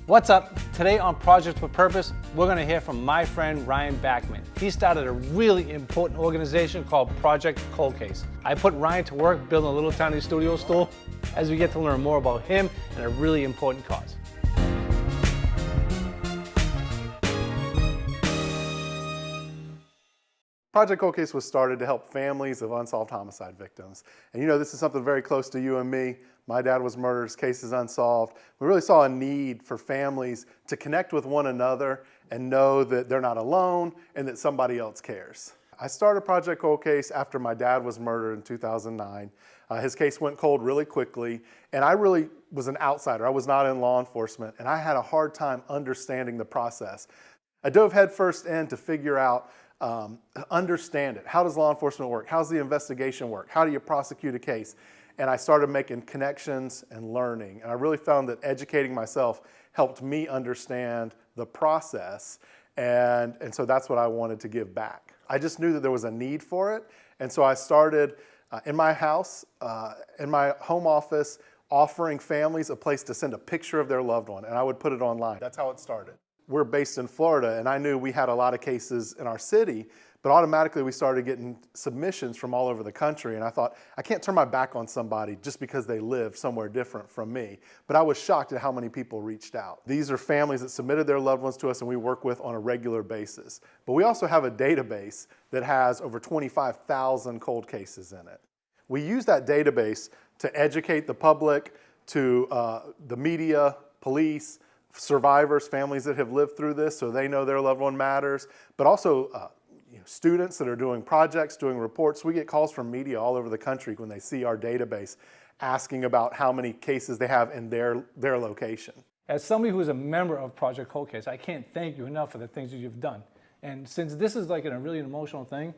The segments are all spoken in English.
What's up? Today on Projects with Purpose, we're going to hear from my friend Ryan Backman. He started a really important organization called Project Cold Case. I put Ryan to work building a little tiny studio stool as we get to learn more about him and a really important cause. Project Cold Case was started to help families of unsolved homicide victims. And you know, this is something very close to you and me. My dad was murdered, his case is unsolved. We really saw a need for families to connect with one another and know that they're not alone and that somebody else cares. I started Project Cold Case after my dad was murdered in 2009. His case went cold really quickly, and I really was an outsider. I was not in law enforcement, and I had a hard time understanding the process. I dove headfirst in to figure out understand it. How does law enforcement work? How does the investigation work? How do you prosecute a case? And I started making connections and learning. And I really found that educating myself helped me understand the process. And so that's what I wanted to give back. I just knew that there was a need for it. And so I started in my house, in my home office, offering families a place to send a picture of their loved one. And I would put it online. That's how it started. We're based in Florida, and I knew we had a lot of cases in our city, but automatically we started getting submissions from all over the country, and I thought, I can't turn my back on somebody just because they live somewhere different from me. But I was shocked at how many people reached out. These are families that submitted their loved ones to us and we work with on a regular basis. But we also have a database that has over 25,000 cold cases in it. We use that database to educate the public, to the media, police, survivors, families that have lived through this so they know their loved one matters, but also students that are doing projects, doing reports. We get calls from media all over the country when they see our database asking about how many cases they have in their location. As somebody who's a member of Project Cold Case, I can't thank you enough for the things that you've done. And since this is like a really emotional thing,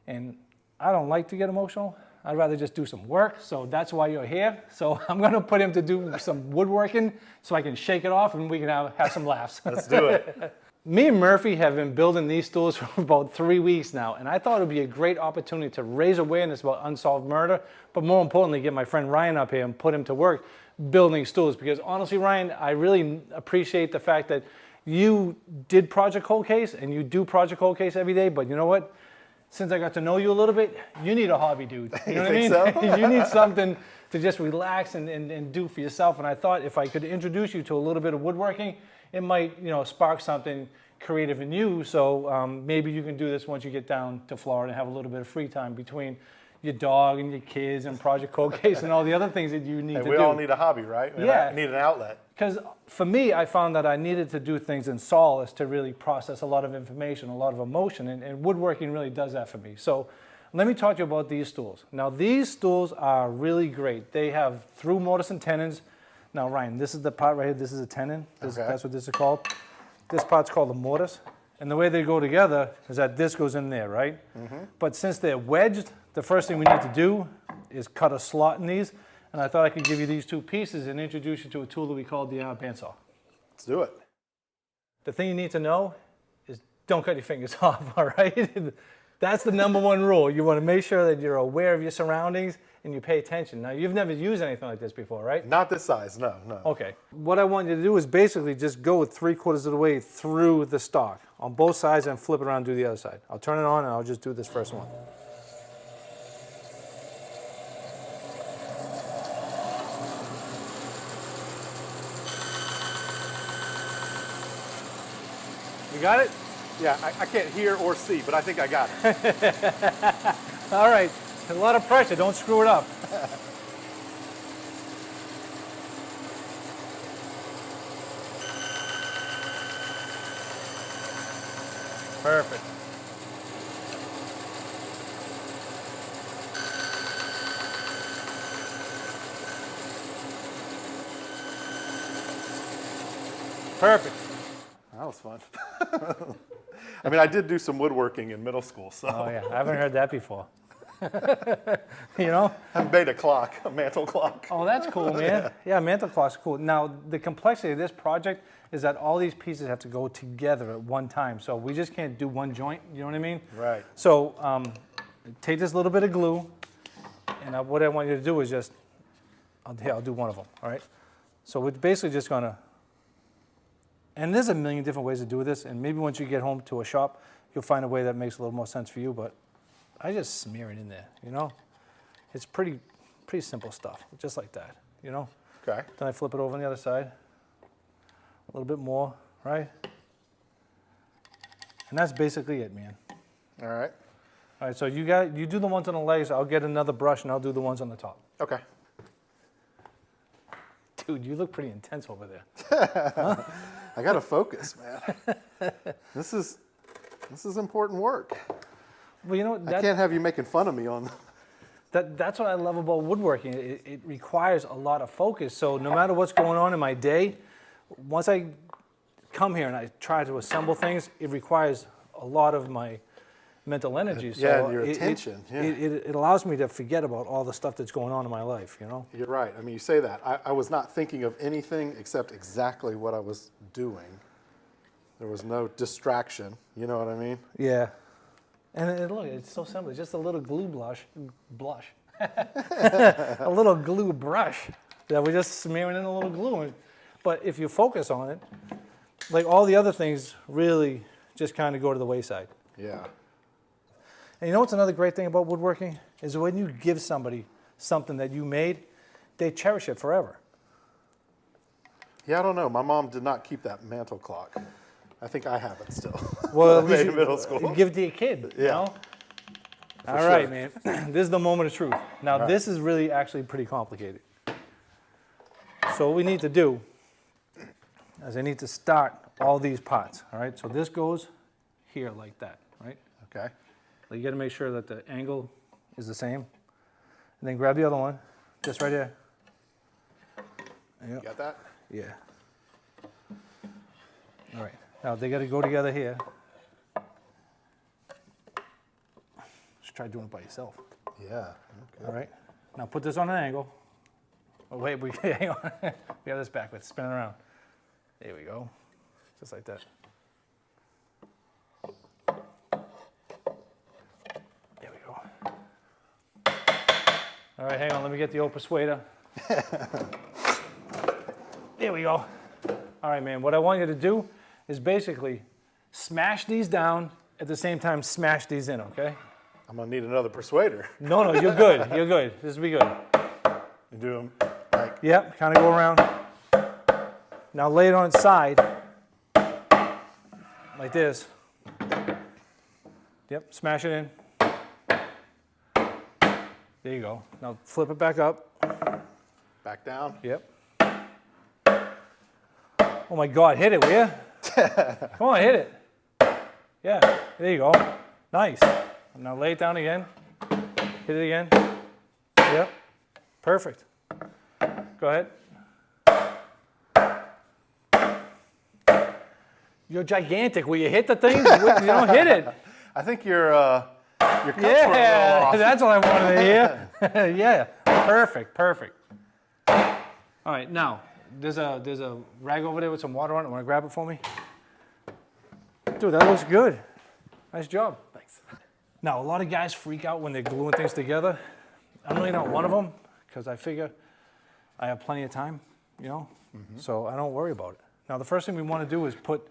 and I don't like to get emotional, I'd rather just do some work, so that's why you're here. So I'm going to put him to do some woodworking so I can shake it off and we can have some laughs. Let's do it. Me and Murphy have been building these stools for about 3 weeks now, and I thought it would be a great opportunity to raise awareness about unsolved murder, but more importantly, get my friend Ryan up here and put him to work building stools. Because honestly, Ryan, I really appreciate the fact that you did Project Cold Case and you do Project Cold Case every day, but you know what? Since I got to know you a little bit, you need a hobby, dude. You know what I mean? So? You need something to just relax and do for yourself. And I thought if I could introduce you to a little bit of woodworking, it might, spark something creative in you. So maybe you can do this once you get down to Florida and have a little bit of free time between your dog and your kids and Project Cold Case and all the other things that you need to do. We all need a hobby, right? Yeah. We need an outlet. Because for me, I found that I needed to do things in solace to really process a lot of information, a lot of emotion, and woodworking really does that for me. So let me talk to you about these stools. Now, these stools are really great. They have through mortise and tenons. Now, Ryan, this is the part right here. This is a tenon. That's what this is called. This part's called the mortise. And the way they go together is that this goes in there, right? Mm-hmm. But since they're wedged, the first thing we need to do is cut a slot in these. And I thought I could give you these two pieces and introduce you to a tool that we call the bandsaw. Let's do it. The thing you need to know is don't cut your fingers off, all right? That's the number one rule. You want to make sure that you're aware of your surroundings and you pay attention. Now, you've never used anything like this before, right? Not this size, no. Okay. What I want you to do is basically just go 3/4 of the way through the stock on both sides and flip it around and do the other side. I'll turn it on and I'll just do this first one. You got it? Yeah, I can't hear or see, but I think I got it. All right. A lot of pressure. Don't screw it up. Perfect. Perfect. That was fun. I mean, I did do some woodworking in middle school, so. Oh yeah, I haven't heard that before. I made a clock, a mantle clock. Oh, that's cool, man. Yeah, mantle clock's cool. Now, the complexity of this project is that all these pieces have to go together at one time. So we just can't do one joint, you know what I mean? Right. So take this little bit of glue, and what I want you to do is just, I'll do one of them, all right? So we're basically just gonna And there's a million different ways to do this, and maybe once you get home to a shop, you'll find a way that makes a little more sense for you, but I just smear it in there, you know? It's pretty simple stuff, just like that, you know? Okay. Then I flip it over on the other side. A little bit more, right? And that's basically it, man. All right. All right, so you do the ones on the legs, I'll get another brush and I'll do the ones on the top. Okay. Dude, you look pretty intense over there. I got to focus, man. This is important work. Well, you know, I can't have you making fun of me on. That's what I love about woodworking. It requires a lot of focus. So no matter what's going on in my day, once I come here and I try to assemble things, it requires a lot of my mental energy. So Yeah, and your attention. It allows me to forget about all the stuff that's going on in my life, you know? You're right. I mean, you say that. I was not thinking of anything except exactly what I was doing. There was no distraction. You know what I mean? Yeah. And look, it's so simple. It's just a little glue blush. A little glue brush that we're just smearing in a little glue. But if you focus on it, like all the other things really just kind of go to the wayside. Yeah. And you know what's another great thing about woodworking? Is when you give somebody something that you made, they cherish it forever. Yeah, I don't know. My mom did not keep that mantle clock. I think I have it still. Well, at I least made you in middle school. give it to your kid, you Yeah. know? All sure. right, man. This is the moment of truth. Now, right. this is really actually pretty complicated. So what we need to do is I need to start all these pots, all right? So this goes here like that, right? Okay. So you got to make sure that the angle is the same. And then grab the other one, just right there. You got that? Yeah. All right. Now they got to go together here. Just try doing it by yourself. Yeah. Okay. All right. Now put this on an angle. Oh wait, hang on. We got this backwards. Spin it around. There we go. Just like that. There we go. All right, hang on. Let me get the old persuader. There we go. All right, man. What I want you to do is basically smash these down at the same time smash these in, okay? I'm going to need another persuader. No, you're good. You're good. This will be good. You do them like, Yep, kind of go around. Now lay it on its side, like this. Yep, smash it in. There you go. Now flip it back up. back down. Yep. Oh my God, hit it, will you? Come on, hit it. Yeah, there you go. Nice. Now lay it down again. Hit it again. Yep. Perfect. Go ahead. You're gigantic. Will you hit the thing? You don't hit it. I think your cups were a little Yeah, off. that's what I wanted to hear. Yeah, perfect. All right, now there's a rag over there with some water on it. Want to grab it for me? Dude, that looks good. Nice job. Thanks. Now, a lot of guys freak out when they're gluing things together. I'm really not one of them because I figure I have plenty of time, you know, so I don't worry about it. Now, the first thing we want to do is put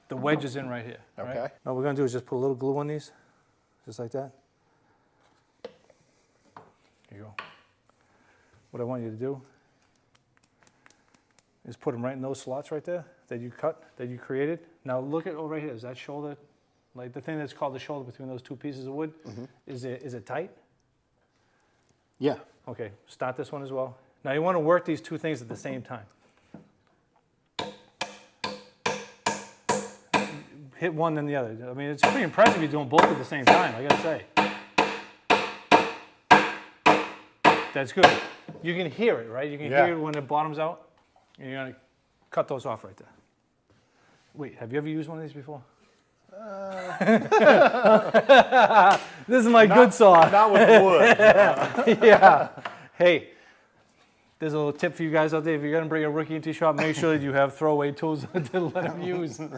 the wedges in right here. Okay. Right? Now, what we're going to do is just put a little glue on these, just like that. Here you go. What I want you to do is put them right in those slots right there that you cut, that you created. Now, look at over here. Is that shoulder, like the thing that's called the shoulder between those two pieces of wood, is it tight? Yeah. Okay, start this one as well. Now you want to work these two things at the same time. Hit one then the other. I mean, it's pretty impressive you're doing both at the same time, I gotta say. That's good. You can hear it, right? You can hear it when it bottoms out. And you're gonna cut those off right there. Wait, have you ever used one of these before? This is my good saw. Not with wood. Yeah. Hey, there's a little tip for you guys out there. If you're going to bring a rookie into your shop, make sure that you have throwaway tools to let him use. All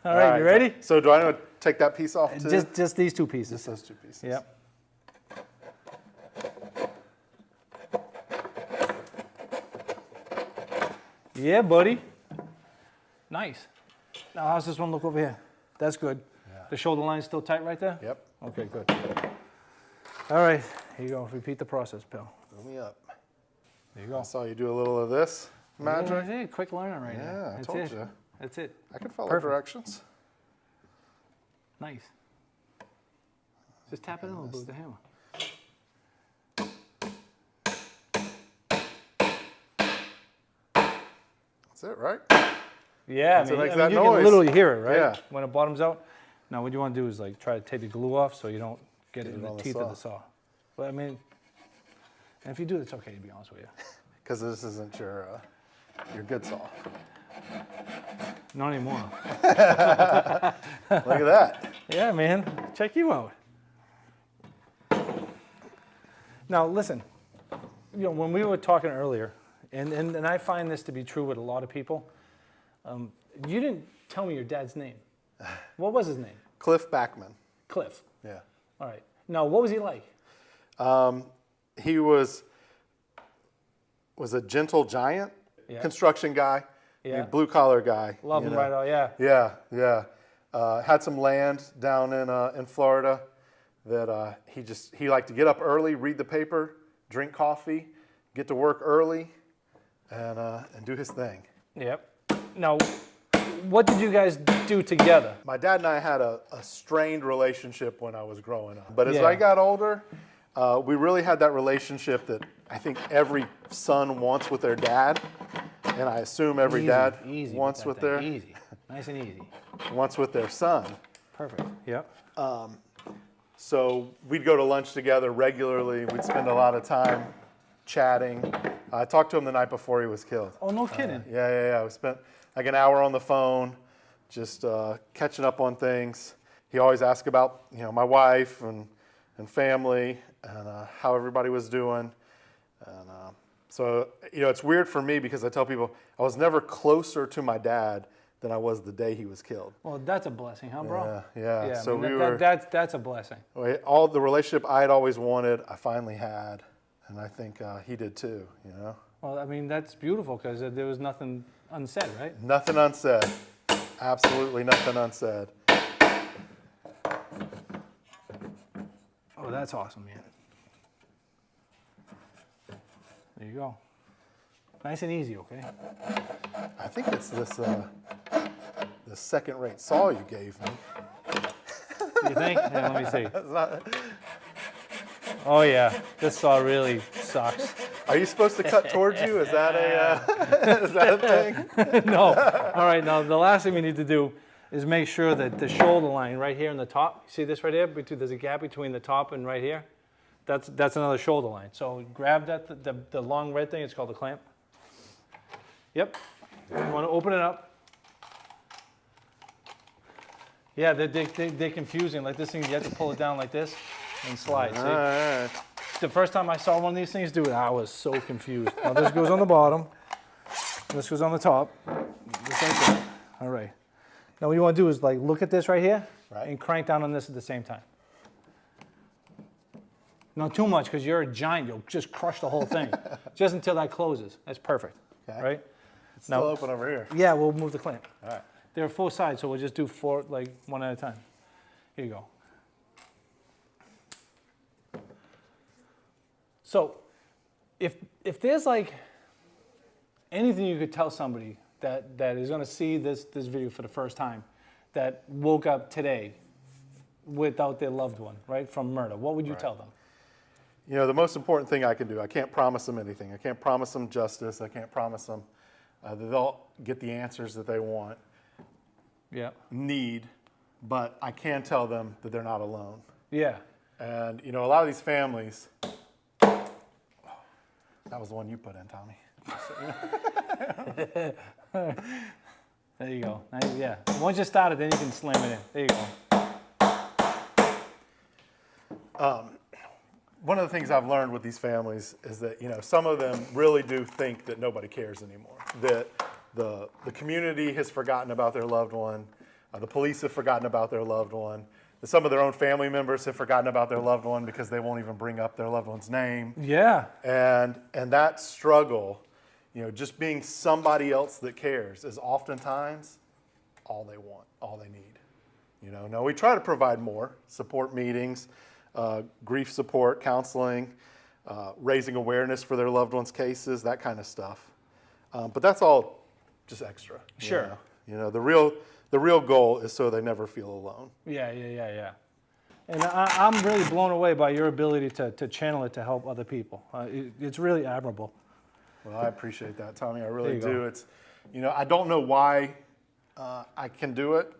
right, you ready? So do I know to take that piece off too? Just these two pieces. Just those two pieces. Yep. Yeah, buddy. Nice. Now, how's this one look over here? That's good. Yeah. The shoulder line's still tight right there? Yep. Okay, good. All right, here you go. Repeat the process, pal. Fill me up. There you go. I saw you do a little of this magic. Yeah, that's it. Quick learner right Yeah, there. I That's told it. you. That's it. I can follow Perfect. directions. Nice. Just tap it in a little bit with the hammer. That's it, right? Yeah, Once it makes I that mean, you noise. can literally hear it, right? Yeah. When it bottoms out. Now, what you want to do is like try to take the glue off so you don't get it in the on the teeth of saw. the saw. But I mean, and if you do, it's okay, to be honest with you. Because this isn't your good saw. Not anymore. Look at that. Yeah, man. Check you out. Now, listen. You know, when we were talking earlier, and I find this to be true with a lot of people, you didn't tell me your dad's name. What was his name? Cliff Backman. Cliff. Yeah. All right. Now, what was he like? He was a gentle giant, Yeah. construction guy, Yeah. blue collar guy. Love you him know. right out, yeah. Yeah, yeah. Had some land down in Florida that he liked to get up early, read the paper, drink coffee, get to work early, and do his thing. Yep. Now, what did you guys do together? My dad and I had a strained relationship when I was growing up. But as Yeah. I got older, we really had that relationship that I think every son wants with their dad. And I assume every dad wants with their Easy. Nice and easy. wants with their son. Perfect. Yep. So we'd go to lunch together regularly. We'd spend a lot of time chatting. I talked to him the night before he was killed. Oh, no kidding. Yeah. We spent like an hour on the phone, just catching up on things. He always asked about, my wife and family and how everybody was doing. And so, it's weird for me because I tell people I was never closer to my dad than I was the day he was killed. Well, that's a blessing, huh, bro? Yeah. Yeah, So I mean, we were that's a blessing. all the relationship I had always wanted. I finally had, and I think he did too. Well, I mean, that's beautiful because there was nothing unsaid, right? Nothing unsaid. Absolutely nothing unsaid. Oh, that's awesome, man. There you go. Nice and easy, okay? I think it's this second-rate saw you gave me. You think? Yeah, let me see. Oh, yeah. This saw really sucks. Are you supposed to cut towards you? Is that a thing? No. All right, now the last thing we need to do is make sure that the shoulder line right here in the top, you see this right here? There's a gap between the top and right here. That's another shoulder line. So grab that, the long red thing, it's called the clamp. Yep. You want to open it up. Yeah, they're confusing. Like this thing, you have to pull it down like this and slide. See? All right. The first time I saw one of these things do it, I was so confused. Now this goes on the bottom. This goes on the top. Just like that. All right. Now what you want to do is like look at this right here and crank down on this at the same time. Not too much because you're a giant. You'll just crush the whole thing. Just until that closes. That's perfect. Okay. Right? It's still open over here. Yeah, we'll move the clamp. All right. There are 4 sides, so we'll just do 4, like one at a time. Here you go. So, if there's like anything you could tell somebody that is going to see this video for the first time, that woke up today without their loved one, right, from murder, what would you tell them? The most important thing I can do, I can't promise them anything. I can't promise them justice. I can't promise them that they'll get the answers that they want, need, but I can tell them that they're not alone. Yeah. And, a lot of these families, that was the one you put in, Tommy. There you go. Yeah. Once you start it, then you can slam it in. There you go. One of the things I've learned with these families is that, some of them really do think that nobody cares anymore, that the community has forgotten about their loved one, the police have forgotten about their loved one, that some of their own family members have forgotten about their loved one because they won't even bring up their loved one's name. Yeah. And that struggle, just being somebody else that cares is oftentimes all they want, all they need. No, we try to provide more support meetings, grief support, counseling, raising awareness for their loved ones' cases, that kind of stuff. But that's all just extra. Sure. The real goal is so they never feel alone. Yeah. And I'm really blown away by your ability to channel it to help other people. It's really admirable. Well, I appreciate that, Tommy. I really There you do. It's, I don't know why I can do it.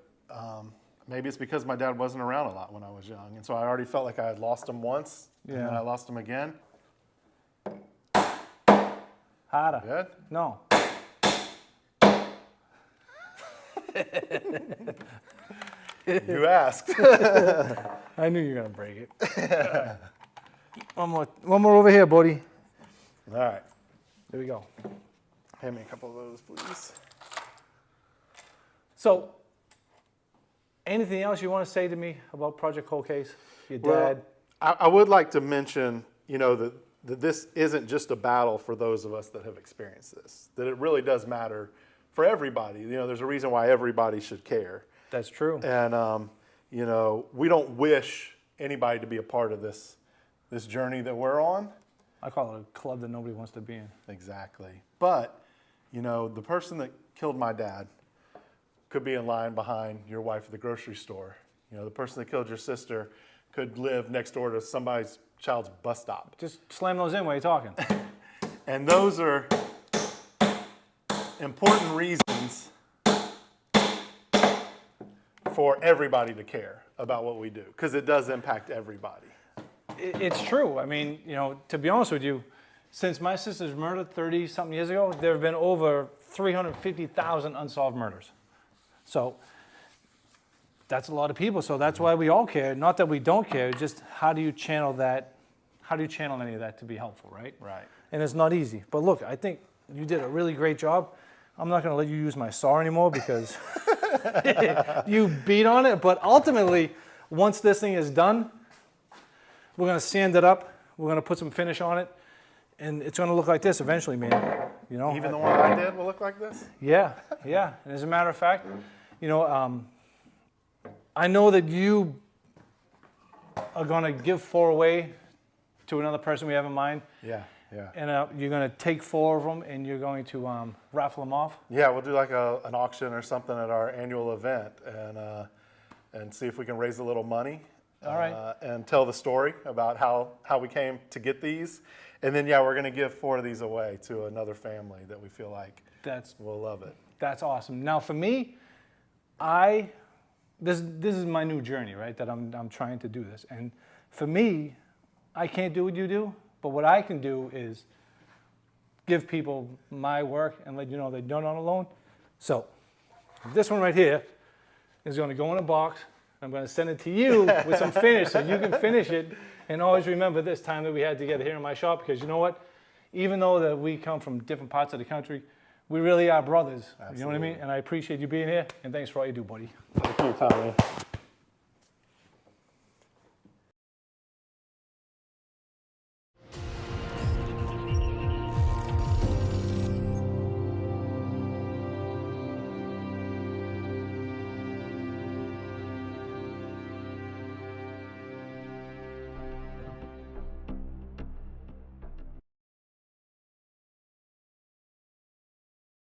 Maybe it's because my dad wasn't around a lot when I was young, and so I already felt like I had lost him once, and then I lost him again. Harder. Good? No. You asked. I knew you were gonna break it. One more over here, buddy. All right. There we go. Hand me a couple of those, please. So, anything else you want to say to me about Project Cold Case? Your dad? Well, I would like to mention, that this isn't just a battle for those of us that have experienced this. That it really does matter for everybody. There's a reason why everybody should care. That's true. And we don't wish anybody to be a part of this journey that we're on. I call it a club that nobody wants to be in. Exactly. But, the person that killed my dad could be in line behind your wife at the grocery store. The person that killed your sister could live next door to somebody's child's bus stop. Just slam those in while you're talking. And those are important reasons for everybody to care about what we do, because it does impact everybody. It's true. I mean, to be honest with you, since my sister's murder 30-something years ago, there have been over 350,000 unsolved murders. So that's a lot of people. So that's why we all care. Not that we don't care, just how do you channel that? How do you channel any of that to be helpful, right? Right. And it's not easy. But look, I think you did a really great job. I'm not going to let you use my saw anymore because you beat on it. But ultimately, once this thing is done, we're going to sand it up. We're going to put some finish on it. And it's going to look like this eventually, man. Even the one I did will look like this? Yeah. And as a matter of fact, I know that you are going to give 4 away to another person we have in mind. Yeah. And you're going to take 4 of them and you're going to raffle them off. Yeah, we'll do like an auction or something at our annual event and see if we can raise a little money. All right. And tell the story about how we came to get these. And then, we're going to give 4 of these away to another family that we feel like will love it. That's awesome. Now, for me, this is my new journey, right? That I'm trying to do this. And for me, I can't do what you do, but what I can do is give people my work and let you know that you're not alone. So, this one right here is going to go in a box. I'm going to send it to you with some finish so you can finish it. And always remember this time that we had together here in my shop, because you know what? Even though that we come from different parts of the country, we really are brothers. Absolutely. You know what I mean? And I appreciate you being here, and thanks for all you do, buddy. Thank you, Tommy.